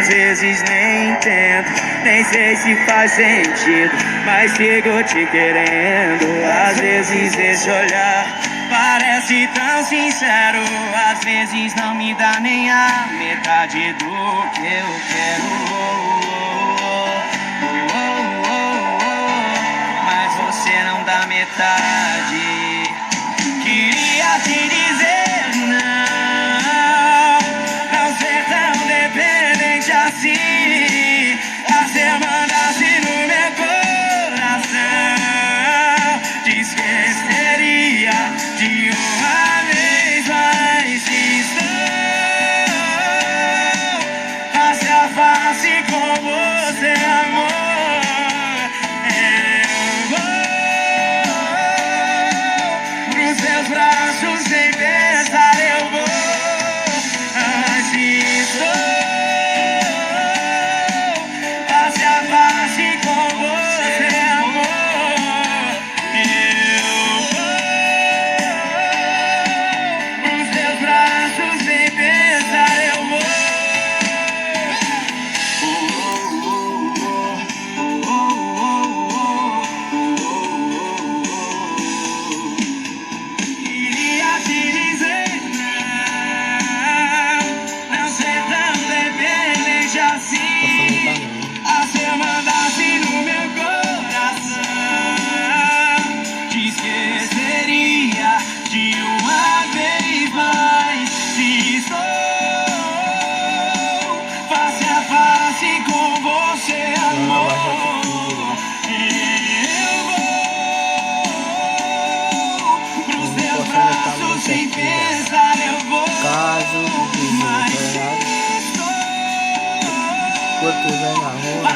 às vezes nem entendo, nem sei se faz sentido, mas sigo te querendo. Às vezes esse olhar parece tão sincero, às vezes não me dá nem a metade do que eu quero. Mas você não dá metade. Queria te dizer não ser tão dependente assim. Você mandasse no meu coração, te esqueceria de uma vez, mas estou face a face com você, amor. Seus braços sem pensar eu vou, assim estou face a face com você, amor. Eu vou pros seus braços sem pensar eu vou. Sem pensar eu vou. Caso o vizinho quando vem na rua,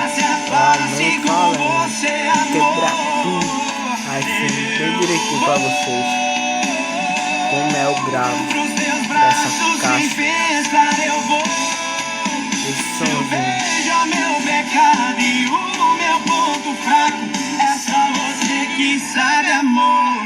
face com você, quebrar tudo, assim, bem direitinho pra vocês, como é o grave dessa caixa, esse somzinho. Veja meu pecado e o meu ponto fraco, é só você que sabe, amor.